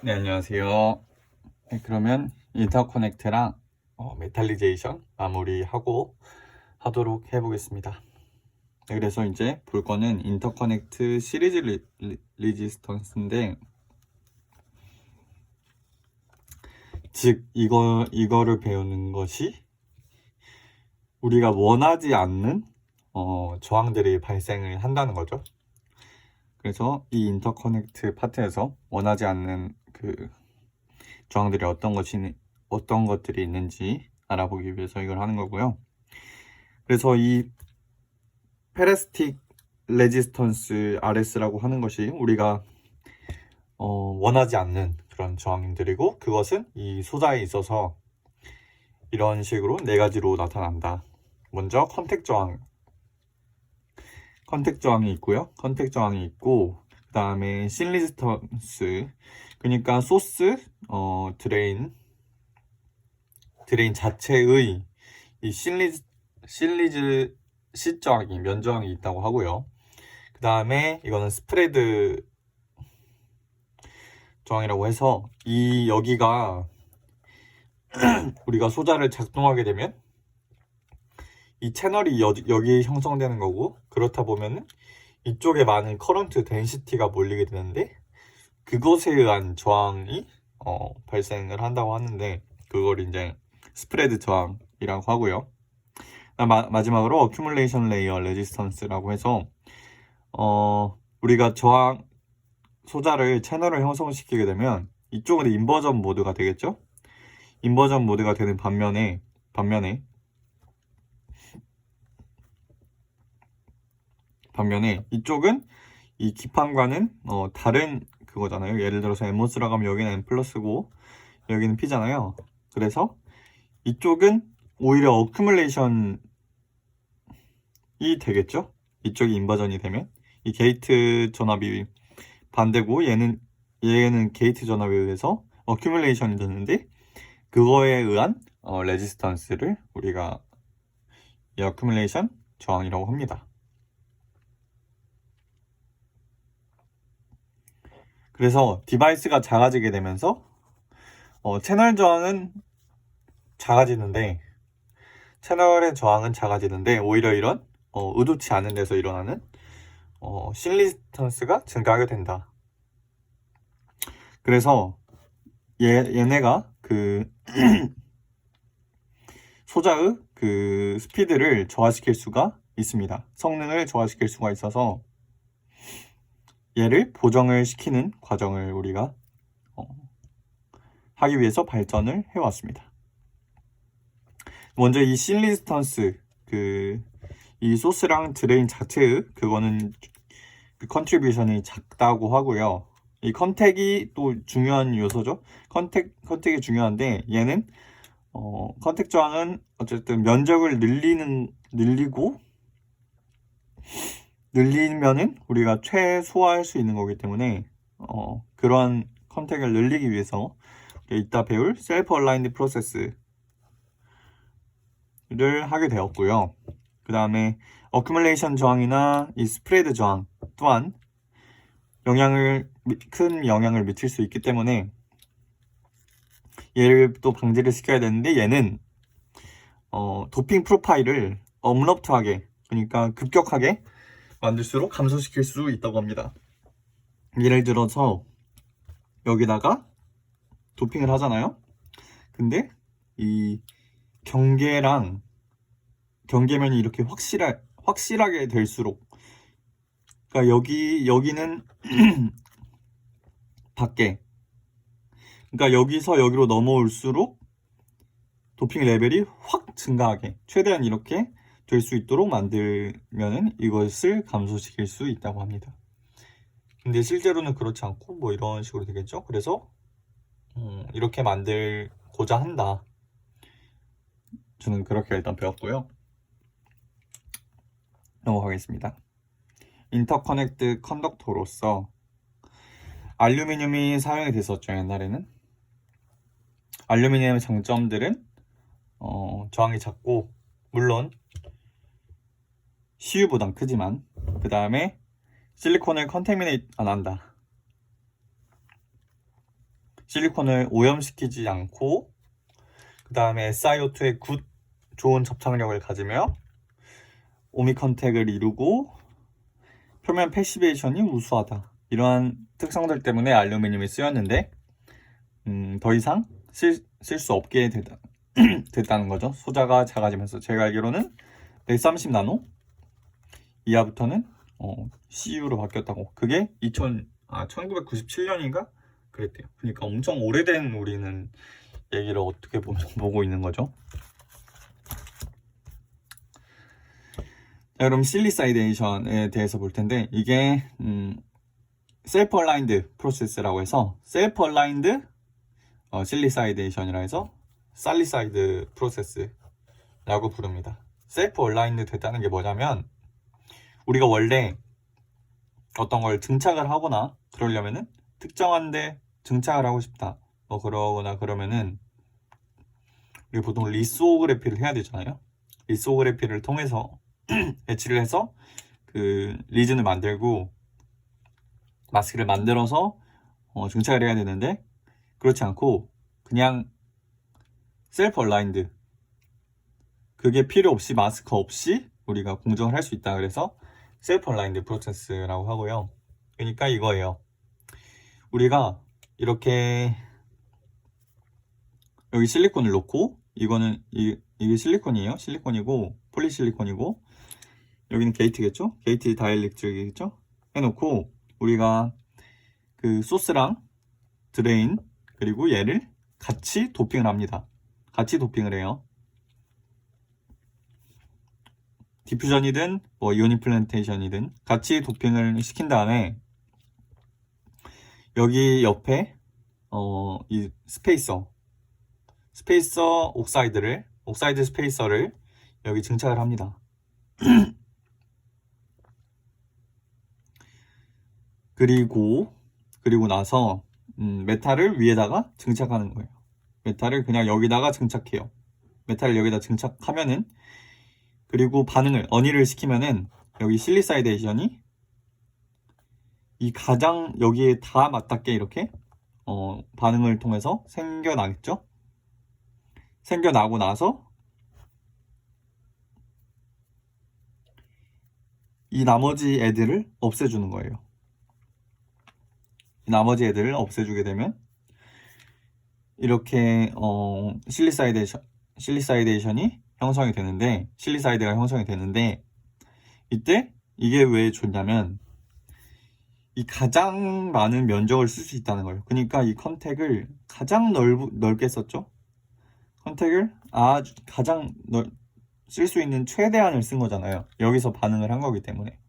네, 안녕하세요. 네, 그러면 인터커넥트랑 메탈리제이션 마무리하고 하도록 해보겠습니다. 네, 그래서 이제 볼 거는 인터커넥트 시리즈 리지스턴스인데, 즉 이거를 배우는 것이 우리가 원하지 않는 저항들이 발생을 한다는 거죠. 그래서 이 인터커넥트 파트에서 원하지 않는 그 저항들이 어떤 것들이 있는지 알아보기 위해서 이걸 하는 거고요. 그래서 이 페레스틱 레지스턴스 RS라고 하는 것이 우리가 원하지 않는 그런 저항들이고, 그것은 이 소자에 있어서 이런 식으로 네 가지로 나타난다. 먼저 컨택 저항이 있고요. 컨택 저항이 있고, 그 다음에 신 레지스턴스, 그러니까 소스, 드레인 자체의 이 신 저항이, 면 저항이 있다고 하고요. 그 다음에 이거는 스프레드 저항이라고 해서, 이 여기가 우리가 소자를 작동하게 되면 이 채널이 여기에 형성되는 거고, 그렇다 보면은 이쪽에 많은 커런트 덴시티가 몰리게 되는데, 그것에 의한 저항이 발생을 한다고 하는데, 그걸 이제 스프레드 저항이라고 하고요. 마지막으로 어큐뮬레이션 레이어 레지스턴스라고 해서 우리가 소자를 채널을 형성시키게 되면 이쪽은 인버전 모드가 되겠죠. 인버전 모드가 되는 반면에 이쪽은 이 기판과는 다른 그거잖아요. 예를 들어서 에모스라고 하면 여기는 N 플러스고 여기는 P잖아요. 그래서 이쪽은 오히려 어큐뮬레이션이 되겠죠. 이쪽이 인버전이 되면 이 게이트 전압이 반대고, 얘는 게이트 전압에 의해서 어큐뮬레이션이 되는데, 그거에 의한 레지스턴스를 우리가 이 어큐뮬레이션 저항이라고 합니다. 그래서 디바이스가 작아지게 되면서 채널의 저항은 작아지는데 오히려 이런 의도치 않은 데서 일어나는 신 레지스턴스가 증가하게 된다. 그래서 얘네가 그 소자의 그 스피드를 저하시킬 수가 있습니다. 성능을 저하시킬 수가 있어서 얘를 보정을 시키는 과정을 우리가 하기 위해서 발전을 해왔습니다. 먼저 이 신 레지스턴스, 이 소스랑 드레인 자체의 그거는 그 컨트리뷰션이 작다고 하고요. 이 컨택이 또 중요한 요소죠. 컨택이 중요한데, 얘는 컨택 저항은 어쨌든 면적을 늘리면은 우리가 최소화할 수 있는 거기 때문에 그런 컨택을 늘리기 위해서 이따 배울 셀프 얼라인드 프로세스를 하게 되었고요. 그 다음에 어큐뮬레이션 저항이나 이 스프레드 저항 또한 큰 영향을 미칠 수 있기 때문에 얘를 또 방지를 시켜야 되는데, 얘는 도핑 프로파일을 엄럽트하게, 그러니까 급격하게 만들수록 감소시킬 수 있다고 합니다. 예를 들어서 여기다가 도핑을 하잖아요. 근데 이 경계면이 이렇게 확실하게 될수록, 그러니까 여기는 밖에, 그러니까 여기서 여기로 넘어올수록 도핑 레벨이 확 증가하게, 최대한 이렇게 될 수 있도록 만들면은 이것을 감소시킬 수 있다고 합니다. 근데 실제로는 그렇지 않고 뭐 이런 식으로 되겠죠. 그래서 이렇게 만들고자 한다. 저는 그렇게 일단 배웠고요. 넘어가겠습니다. 인터커넥트 컨덕터로서 알루미늄이 사용이 됐었죠. 옛날에는 알루미늄의 장점들은 저항이 작고, 물론 CU보단 크지만, 그 다음에 실리콘을 컨테미네이트 안 한다. 실리콘을 오염시키지 않고 그 다음에 SiO2의 좋은 접착력을 가지며 오미 컨택을 이루고 표면 패시베이션이 우수하다. 이러한 특성들 때문에 알루미늄이 쓰였는데 더 이상 쓸 수 없게 됐다는 거죠. 소자가 작아지면서 제가 알기로는 130나노 이하부터는 CU로 바뀌었다고. 그게 1997년인가 그랬대요. 그러니까 엄청 오래된 우리는 얘기를 어떻게 보고 있는 거죠. 자, 그럼 실리사이데이션에 대해서 볼 텐데 이게 셀프 얼라인드 프로세스라고 해서 셀프 얼라인드 실리사이데이션이라 해서 살리사이드 프로세스라고 부릅니다. 셀프 얼라인드 됐다는 게 뭐냐면 우리가 원래 어떤 걸 증착을 하거나 그러려면은 특정한 데 증착을 하고 싶다 그러거나 그러면은 우리 보통 리소그래피를 해야 되잖아요. 리소그래피를 통해서 배치를 해서 그 리즌을 만들고 마스크를 만들어서 증착을 해야 되는데 그렇지 않고 그냥 셀프 얼라인드 그게 필요 없이 마스크 없이 우리가 공정을 할 수 있다. 그래서 셀프 얼라인드 프로세스라고 하고요. 그러니까 이거예요. 우리가 이렇게 여기 실리콘을 놓고 이거는 이게 실리콘이에요. 실리콘이고 폴리실리콘이고 여기는 게이트겠죠? 게이트 다이엘렉트릭이겠죠? 해놓고 우리가 그 소스랑 드레인 그리고 얘를 같이 도핑을 합니다. 같이 도핑을 해요. 디퓨전이든 이온 임플란테이션이든 같이 도핑을 시킨 다음에 여기 옆에 이 스페이서 옥사이드 스페이서를 여기 증착을 합니다. 그리고 나서 메탈을 위에다가 증착하는 거예요. 메탈을 그냥 여기다가 증착해요. 메탈을 여기다 증착하면은 그리고 언의를 시키면은 여기 실리사이데이션이 이 가장 여기에 다 맞닿게 이렇게 반응을 통해서 생겨나겠죠? 생겨나고 나서 이 나머지 애들을 없애주는 거예요. 이 나머지 애들을 없애주게 되면 이렇게 실리사이데이션이 형성이 되는데 실리사이드가 형성이 되는데 이때 이게 왜 좋냐면 이 가장 많은 면적을 쓸 수 있다는 거예요. 그러니까 이 컨택을 가장 넓게 썼죠. 컨택을 가장 쓸 수 있는 최대한을 쓴 거잖아요. 여기서 반응을 한 거기 때문에.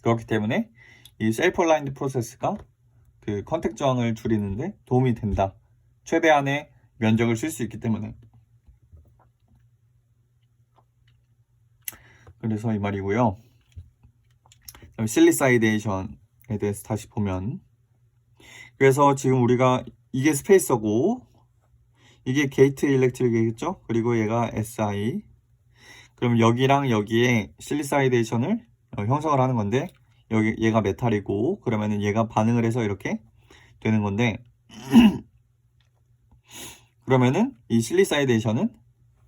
그렇기 때문에 이 셀프 얼라인드 프로세스가 그 컨택 저항을 줄이는데 도움이 된다. 최대한의 면적을 쓸 수 있기 때문에. 그래서 이 말이고요. 실리사이데이션에 대해서 다시 보면 그래서 지금 우리가 이게 스페이서고 이게 게이트 일렉트릭이겠죠? 그리고 얘가 SI 그럼 여기랑 여기에 실리사이데이션을 형성을 하는 건데 얘가 메탈이고 그러면은 얘가 반응을 해서 이렇게 되는 건데 그러면은 이 실리사이데이션은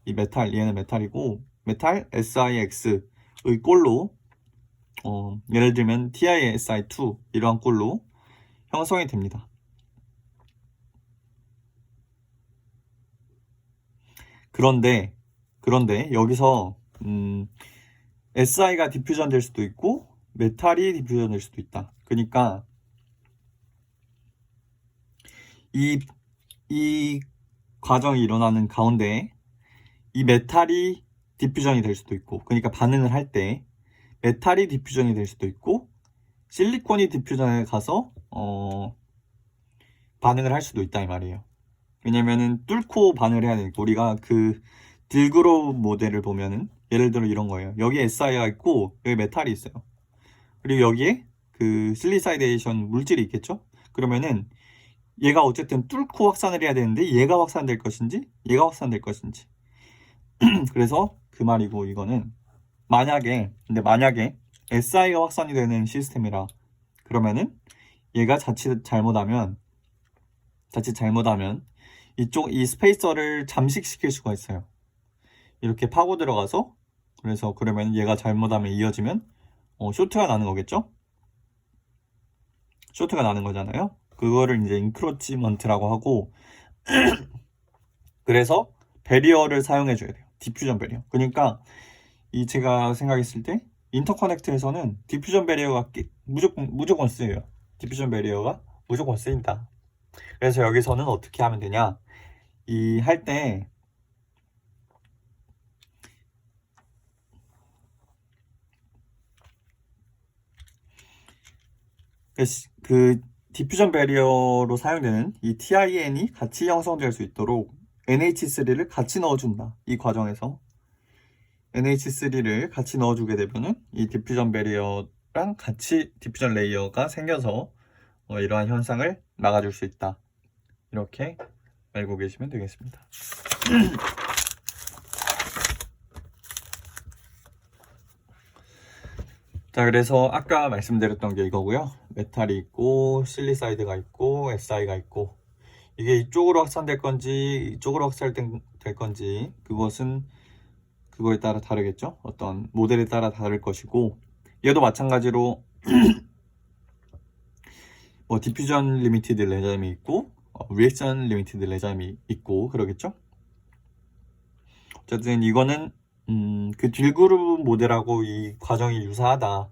얘는 메탈이고 메탈 SiX의 꼴로 예를 들면 TiSi2 이러한 꼴로 형성이 됩니다. 그런데 여기서 Si가 디퓨전 될 수도 있고 메탈이 디퓨전 될 수도 있다. 그러니까 이 과정이 일어나는 가운데 이 메탈이 디퓨전이 될 수도 있고 그러니까 반응을 할 때 메탈이 디퓨전이 될 수도 있고 실리콘이 디퓨전에 가서 반응을 할 수도 있다 이 말이에요. 왜냐면은 뚫고 반응을 해야 되니까 우리가 그 딜그로우 모델을 보면은 예를 들어 이런 거예요. 여기 Si가 있고 여기 메탈이 있어요. 그리고 여기에 그 실리사이데이션 물질이 있겠죠? 그러면은 얘가 어쨌든 뚫고 확산을 해야 되는데 얘가 확산될 것인지 얘가 확산될 것인지 그래서 그 말이고 이거는 만약에 SI가 확산이 되는 시스템이라 그러면은 얘가 자칫 잘못하면 자칫 잘못하면 이 스페이서를 잠식시킬 수가 있어요. 이렇게 파고 들어가서, 그래서 그러면 얘가 잘못하면 이어지면 쇼트가 나는 거겠죠? 쇼트가 나는 거잖아요. 그거를 이제 인크로치먼트라고 하고, 그래서 베리어를 사용해 줘야 돼요. 디퓨전 베리어. 그러니까 제가 생각했을 때 인터커넥트에서는 디퓨전 베리어가 무조건 쓰여요. 디퓨전 베리어가 무조건 쓰인다. 그래서 여기서는 어떻게 하면 되냐? 할 때 그 디퓨전 베리어로 사용되는 이 TIN이 같이 형성될 수 있도록 NH3를 같이 넣어준다. 이 과정에서 NH3를 같이 넣어주게 되면은 이 디퓨전 베리어랑 같이 디퓨전 레이어가 생겨서 이러한 현상을 막아줄 수 있다. 이렇게 알고 계시면 되겠습니다. 자, 그래서 아까 말씀드렸던 게 이거고요. 메탈이 있고 실리사이드가 있고 SI가 있고, 이게 이쪽으로 확산될 건지 이쪽으로 확산될 건지 그것은 그거에 따라 다르겠죠. 어떤 모델에 따라 다를 것이고, 얘도 마찬가지로 뭐 디퓨전 리미티드 레잠이 있고 리액션 리미티드 레잠이 있고 그러겠죠. 어쨌든 이거는 그 딜그룹 모델하고 이 과정이 유사하다,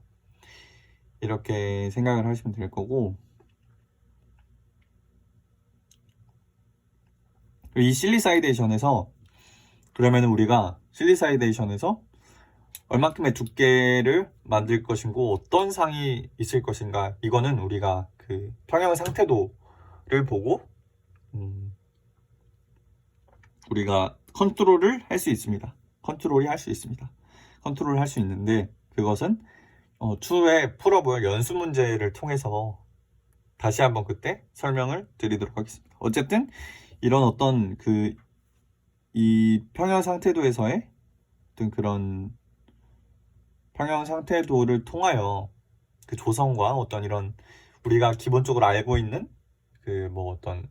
이렇게 생각을 하시면 될 거고, 이 실리사이데이션에서 그러면 우리가 실리사이데이션에서 얼만큼의 두께를 만들 것인고 어떤 상이 있을 것인가, 이거는 우리가 그 평형 상태도를 보고 우리가 컨트롤을 할 수 있습니다. 컨트롤을 할 수 있는데, 그것은 추후에 풀어볼 연수 문제를 통해서 다시 한번 그때 설명을 드리도록 하겠습니다. 어쨌든 이런 어떤 이 평형 상태도에서의 어떤 그런 평형 상태도를 통하여 그 조성과 어떤 이런 우리가 기본적으로 알고 있는 그 뭐 어떤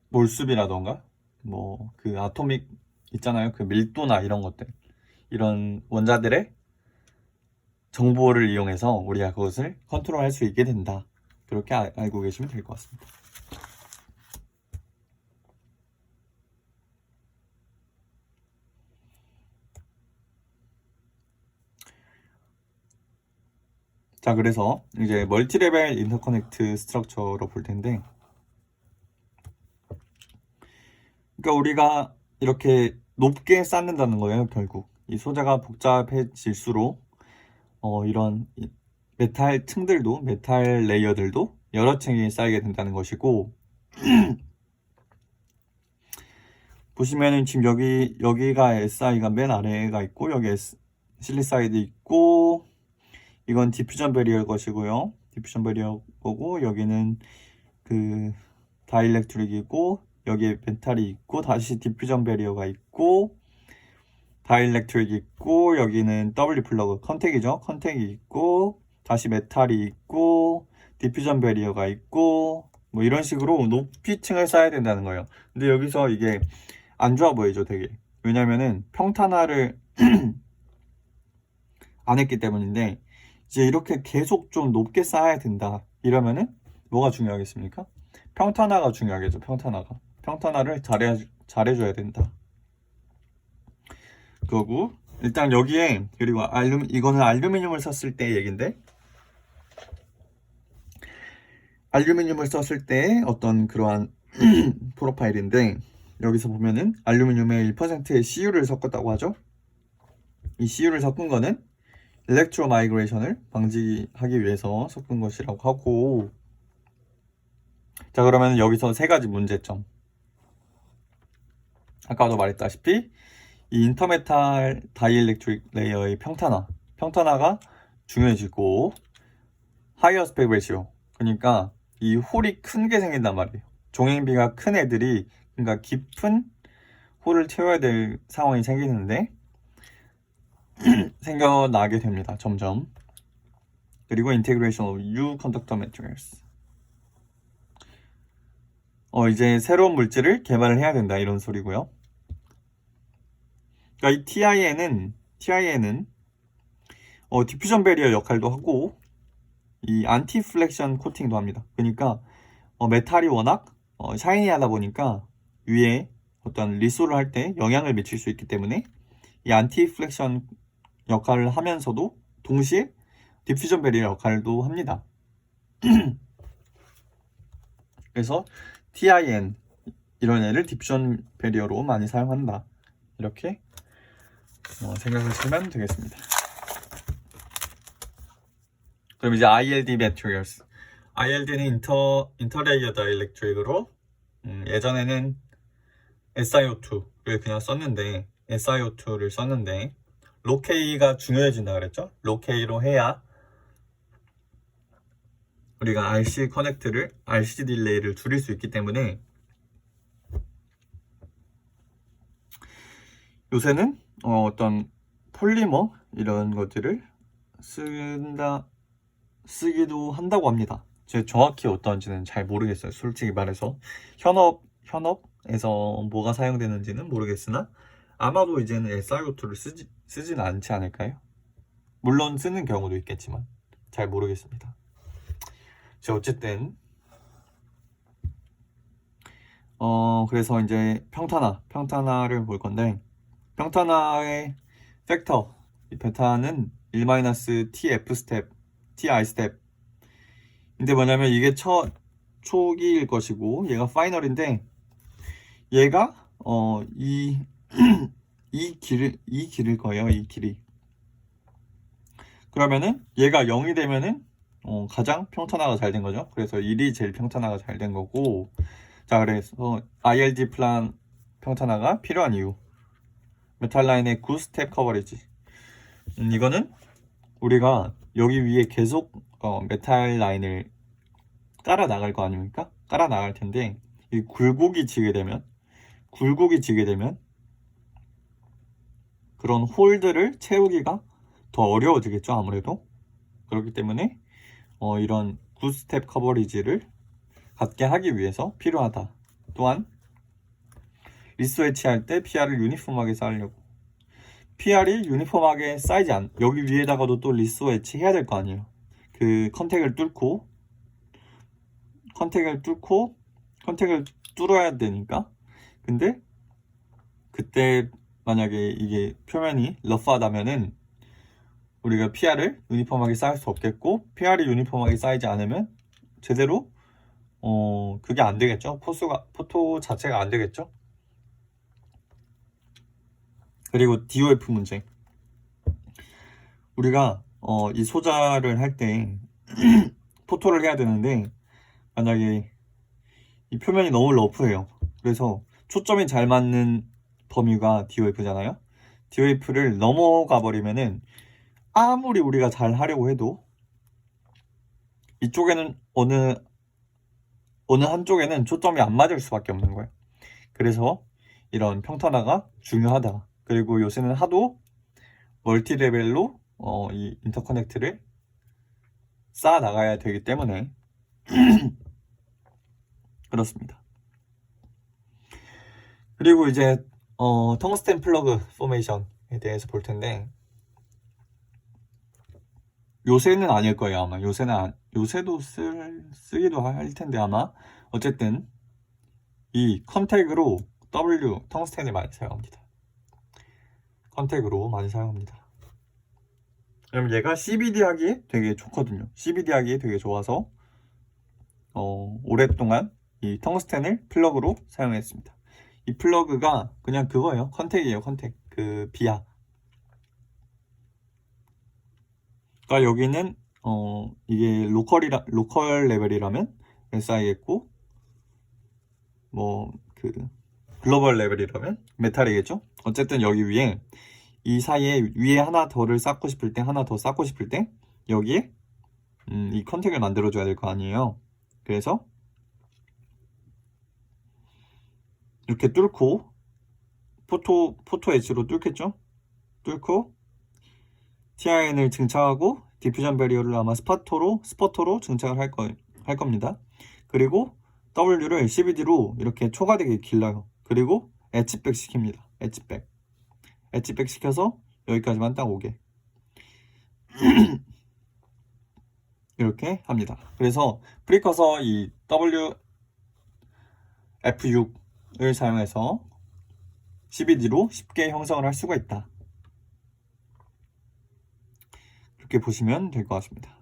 몰수비라던가 뭐 그 아토믹 있잖아요. 그 밀도나 이런 것들, 이런 원자들의 정보를 이용해서 우리가 그것을 컨트롤할 수 있게 된다. 그렇게 알고 계시면 될 것 같습니다. 자, 그래서 이제 멀티레벨 인터커넥트 스트럭처로 볼 텐데, 그러니까 우리가 이렇게 높게 쌓는다는 거예요. 결국 이 소재가 복잡해질수록 이런 메탈 층들도, 메탈 레이어들도 여러 층이 쌓이게 된다는 것이고, 보시면은 지금 여기가 SI가 맨 아래가 있고, 여기 실리사이드 있고, 이건 디퓨전 베리어 것이고요. 디퓨전 베리어 거고, 여기는 그 다이일렉트릭이고, 여기에 메탈이 있고, 다시 디퓨전 베리어가 있고, 다이일렉트릭이 있고, 여기는 W 플러그 컨택이죠. 컨택이 있고, 다시 메탈이 있고, 디퓨전 베리어가 있고, 뭐 이런 식으로 높이층을 쌓아야 된다는 거예요. 근데 여기서 이게 안 좋아 보이죠, 되게. 왜냐면은 평탄화를 안 했기 때문인데, 이제 이렇게 계속 좀 높게 쌓아야 된다. 이러면은 뭐가 중요하겠습니까? 평탄화가 중요하겠죠, 평탄화가. 평탄화를 잘해줘야 된다. 그거고, 일단 여기에, 그리고 이거는 알루미늄을 썼을 때 얘긴데, 알루미늄을 썼을 때 어떤 그러한 프로파일인데, 여기서 보면은 알루미늄에 1%의 CU를 섞었다고 하죠. 이 CU를 섞은 거는 일렉트로 마이그레이션을 방지하기 위해서 섞은 것이라고 하고, 자, 그러면 여기서 세 가지 문제점. 아까도 말했다시피 이 인터메탈 다이일렉트릭 레이어의 평탄화가 중요해지고, 하이어 스펙 레시오, 그러니까 이 홀이 큰 게 생긴단 말이에요. 종횡비가 큰 애들이, 그러니까 깊은 홀을 채워야 될 상황이 생기는데 생겨나게 됩니다. 점점. 그리고 integration of new conductor materials. 이제 새로운 물질을 개발을 해야 된다 이런 소리고요. 그러니까 이 TIN은 디퓨전 배리어 역할도 하고 이 안티 플렉션 코팅도 합니다. 그러니까 메탈이 워낙 샤이니하다 보니까 위에 어떤 리소를 할 때 영향을 미칠 수 있기 때문에 이 안티 플렉션 역할을 하면서도 동시에 디퓨전 배리어 역할도 합니다. 그래서 TIN 이런 애를 디퓨전 배리어로 많이 사용한다. 이렇게 생각하시면 되겠습니다. 그럼 이제 ILD materials. ILD는 인터레이어 다이렉트릭으로 예전에는 SiO2를 그냥 썼는데 SiO2를 썼는데 로케이가 중요해진다 그랬죠? 로케이로 해야 우리가 RC 커넥트를 RC 딜레이를 줄일 수 있기 때문에 요새는 어떤 폴리머 이런 것들을 쓰기도 한다고 합니다. 제가 정확히 어떤지는 잘 모르겠어요. 솔직히 말해서 현업에서 뭐가 사용되는지는 모르겠으나 아마도 이제는 SiO2를 쓰진 않지 않을까요? 물론 쓰는 경우도 있겠지만 잘 모르겠습니다. 어쨌든 그래서 이제 평탄화를 볼 건데 평탄화의 팩터 이 베타는 1-TF 스텝 TI 스텝 근데 뭐냐면 이게 초기일 것이고 얘가 파이널인데 얘가 이 길일 거예요. 이 길이. 그러면은 얘가 0이 되면은 가장 평탄화가 잘 된 거죠. 그래서 1이 제일 평탄화가 잘 된 거고 자 그래서 ILD 플란 평탄화가 필요한 이유 메탈 라인의 9스텝 커버리지 이거는 우리가 여기 위에 계속 메탈 라인을 깔아 나갈 거 아닙니까? 깔아 나갈 텐데 이 굴곡이 지게 되면 그런 홀들을 채우기가 더 어려워지겠죠 아무래도 그렇기 때문에 이런 9스텝 커버리지를 갖게 하기 위해서 필요하다. 또한 리스 웨치할 때 PR을 유니폼하게 쌓으려고 PR이 유니폼하게 쌓이지 여기 위에다가도 또 리스 웨치 해야 될 거 아니에요. 그 컨택을 뚫어야 되니까 근데 그때 만약에 이게 표면이 러프하다면은 우리가 PR을 유니폼하게 쌓을 수 없겠고 PR이 유니폼하게 쌓이지 않으면 제대로 그게 안 되겠죠. 포토 자체가 안 되겠죠. 그리고 DOF 문제. 우리가 이 소자를 할 때 포토를 해야 되는데 만약에 이 표면이 너무 러프해요. 그래서 초점이 잘 맞는 범위가 DOF잖아요. DOF를 넘어가 버리면은 아무리 우리가 잘 하려고 해도 이쪽에는 어느 한쪽에는 초점이 안 맞을 수밖에 없는 거예요. 그래서 이런 평탄화가 중요하다. 그리고 요새는 하도 멀티 레벨로 이 인터커넥트를 쌓아 나가야 되기 때문에 그렇습니다. 그리고 이제 텅스텐 플러그 포메이션에 대해서 볼 텐데 요새는 아닐 거예요 아마. 요새도 쓰기도 할 텐데 아마. 어쨌든 이 컨택으로 텅스텐을 많이 사용합니다. 컨택으로 많이 사용합니다. 그럼 얘가 CBD 하기에 되게 좋거든요. CBD 하기에 되게 좋아서 오랫동안 이 텅스텐을 플러그로 사용했습니다. 이 플러그가 그냥 그거예요. 컨택이에요. 컨택. 그 비하. 그러니까 여기는 이게 로컬 레벨이라면 SI겠고 뭐 그 글로벌 레벨이라면 메탈이겠죠. 어쨌든 여기 위에 이 사이에 위에 하나 더를 쌓고 싶을 때 하나 더 쌓고 싶을 때 여기에 이 컨택을 만들어 줘야 될 거 아니에요. 그래서 이렇게 뚫고 포토 엣지로 뚫겠죠. 뚫고 TIN을 증착하고 디퓨전 베리어를 아마 스퍼터로 증착을 할 겁니다. 그리고 W를 CVD로 이렇게 초가되게 길러요. 그리고 엣지백 시킵니다. 엣지백 시켜서 여기까지만 딱 오게 이렇게 합니다. 그래서 프리커서 이 WF6을 사용해서 CVD로 쉽게 형성을 할 수가 있다. 그렇게 보시면 될 것 같습니다.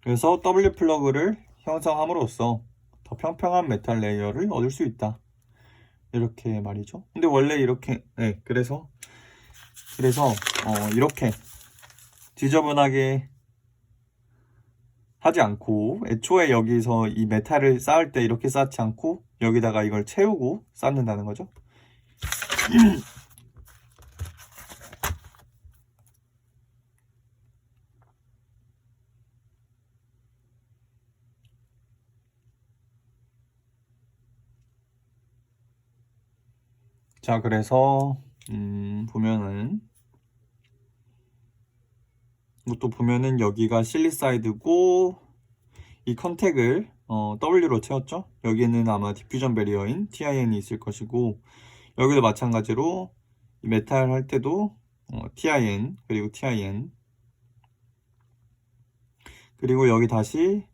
그래서 W 플러그를 형성함으로써 더 평평한 메탈 레이어를 얻을 수 있다. 이렇게 말이죠. 근데 원래 이렇게 그래서 이렇게 지저분하게 하지 않고 애초에 여기서 이 메탈을 쌓을 때 이렇게 쌓지 않고 여기다가 이걸 채우고 쌓는다는 거죠. 자, 그래서 보면은 이것도 보면은 여기가 실리사이드고 이 컨택을 W로 채웠죠. 여기는 아마 디퓨전 베리어인 TIN이 있을 것이고 여기도 마찬가지로 이 메탈 할 때도 TIN 그리고 TIN 그리고 여기 다시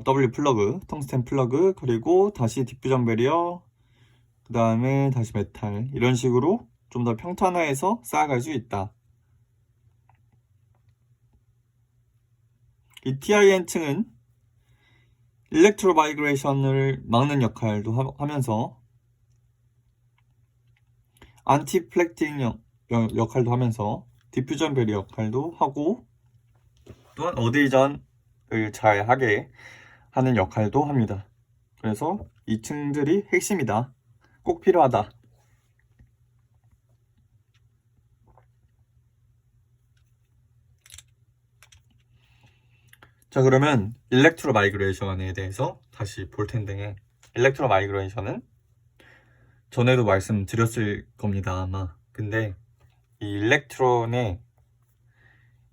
W 플러그, 텅스텐 플러그 그리고 다시 디퓨전 베리어 그 다음에 다시 메탈 이런 식으로 좀 더 평탄화해서 쌓아갈 수 있다. 이 TIN층은 일렉트로 마이그레이션을 막는 역할도 하면서 안티 플렉팅 역할도 하면서 디퓨전 베리어 역할도 하고 또한 어데이전을 잘 하게 하는 역할도 합니다. 그래서 이 층들이 핵심이다. 꼭 필요하다. 자, 그러면 일렉트로 마이그레이션에 대해서 다시 볼 텐데 일렉트로 마이그레이션은 전에도 말씀드렸을 겁니다, 아마. 근데 이 일렉트론의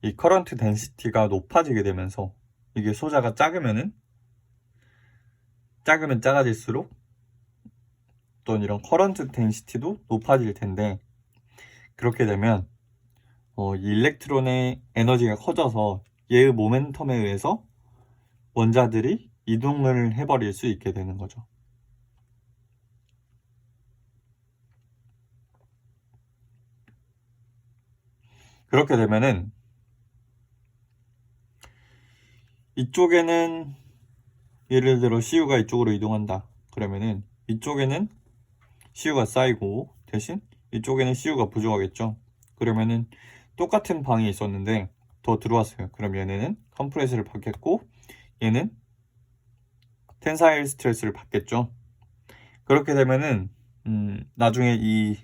이 커런트 덴시티가 높아지게 되면서 이게 소자가 작으면 작아질수록 어떤 이런 커런트 덴시티도 높아질 텐데 그렇게 되면 이 일렉트론의 에너지가 커져서 얘의 모멘텀에 의해서 원자들이 이동을 해버릴 수 있게 되는 거죠. 그렇게 되면은 이쪽에는 예를 들어 CU가 이쪽으로 이동한다. 그러면은 이쪽에는 CU가 쌓이고 대신 이쪽에는 CU가 부족하겠죠. 그러면은 똑같은 방이 있었는데 더 들어왔어요. 그럼 얘네는 컴프레스를 받겠고 얘는 텐사일 스트레스를 받겠죠. 그렇게 되면은 나중에 이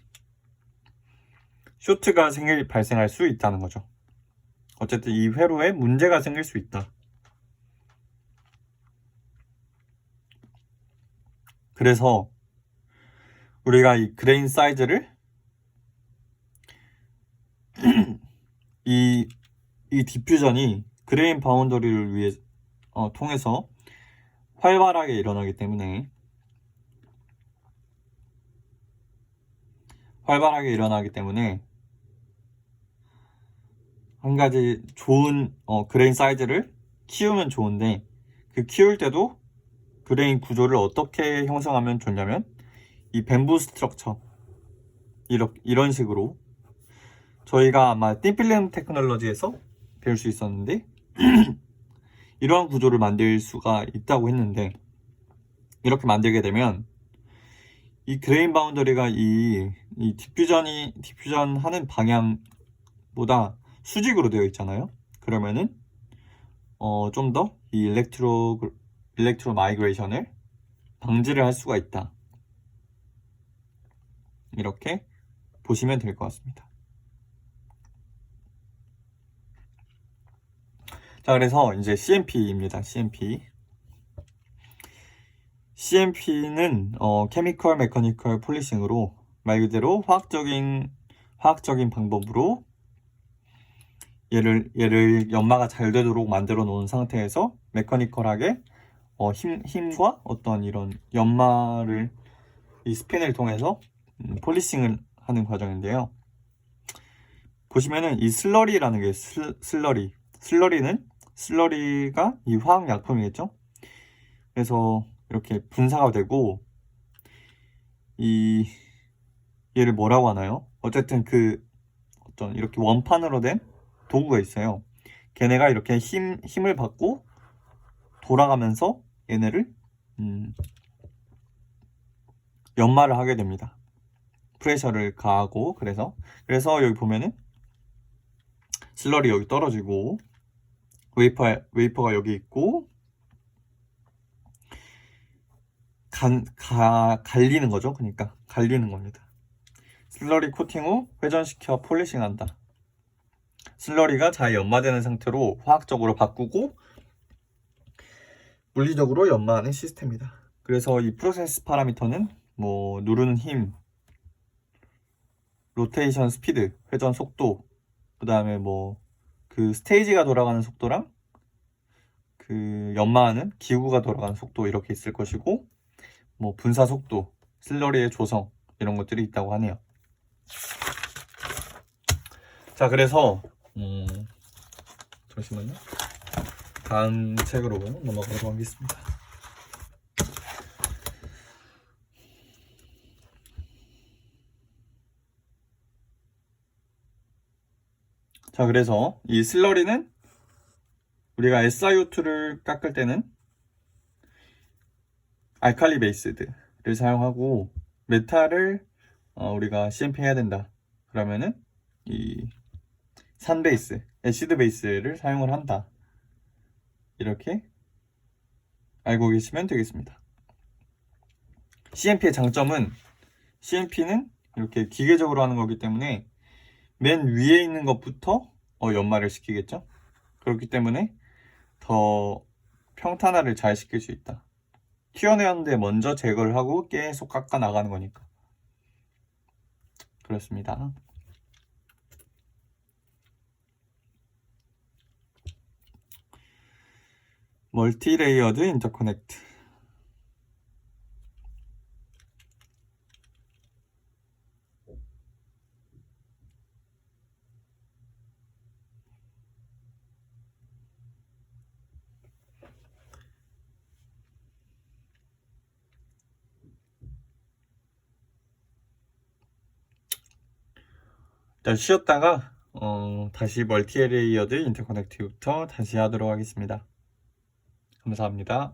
쇼트가 발생할 수 있다는 거죠. 어쨌든 이 회로에 문제가 생길 수 있다. 그래서 우리가 이 그레인 사이즈를 이 디퓨전이 그레인 바운더리를 위해 통해서 활발하게 일어나기 때문에 한 가지 좋은 그레인 사이즈를 키우면 좋은데 그 키울 때도 그레인 구조를 어떻게 형성하면 좋냐면 이 뱀부 스트럭처 이런 식으로 저희가 아마 띵필름 테크놀로지에서 배울 수 있었는데 이러한 구조를 만들 수가 있다고 했는데 이렇게 만들게 되면 이 그레인 바운더리가 이 디퓨전 하는 방향보다 수직으로 되어 있잖아요. 그러면은 좀 더 이 일렉트로 마이그레이션을 방지를 할 수가 있다. 이렇게 보시면 될 것 같습니다. 자, 그래서 이제 CMP입니다. CMP. CMP는 케미컬 메커니컬 폴리싱으로 말 그대로 화학적인 방법으로 얘를 연마가 잘 되도록 만들어 놓은 상태에서 메커니컬하게 힘과 어떤 이런 연마를 이 스핀을 통해서 폴리싱을 하는 과정인데요. 보시면은 이 슬러리라는 게 슬러리가 이 화학 약품이겠죠. 그래서 이렇게 분사가 되고 얘를 뭐라고 하나요? 어쨌든 그 어떤 이렇게 원판으로 된 도구가 있어요. 걔네가 이렇게 힘을 받고 돌아가면서 얘네를 연마를 하게 됩니다. 프레셔를 가하고 그래서 여기 보면은 슬러리 여기 떨어지고 웨이퍼가 여기 있고 갈리는 거죠. 그러니까 갈리는 겁니다. 슬러리 코팅 후 회전시켜 폴리싱한다. 슬러리가 잘 연마되는 상태로 화학적으로 바꾸고 물리적으로 연마하는 시스템이다. 그래서 이 프로세스 파라미터는 뭐 누르는 힘, 로테이션 스피드, 회전 속도, 그 다음에 뭐 그 스테이지가 돌아가는 속도랑 그 연마하는 기구가 돌아가는 속도 이렇게 있을 것이고 뭐 분사 속도, 슬러리의 조성 이런 것들이 있다고 하네요. 자, 그래서 잠시만요. 다음 책으로 넘어가도록 하겠습니다. 자, 그래서 이 슬러리는 우리가 SiO2를 깎을 때는 알칼리 베이스드를 사용하고 메탈을 우리가 CMP 해야 된다. 그러면은 이 산 베이스, 애시드 베이스를 사용을 한다. 이렇게 알고 계시면 되겠습니다. CMP의 장점은 CMP는 이렇게 기계적으로 하는 거기 때문에 맨 위에 있는 것부터 연마를 시키겠죠. 그렇기 때문에 더 평탄화를 잘 시킬 수 있다. 튀어내었는데 먼저 제거를 하고 계속 깎아 나가는 거니까. 그렇습니다. 멀티레이어드 인터커넥트. 일단 쉬었다가 다시 멀티레이어드 인터커넥트부터 다시 하도록 하겠습니다. 감사합니다.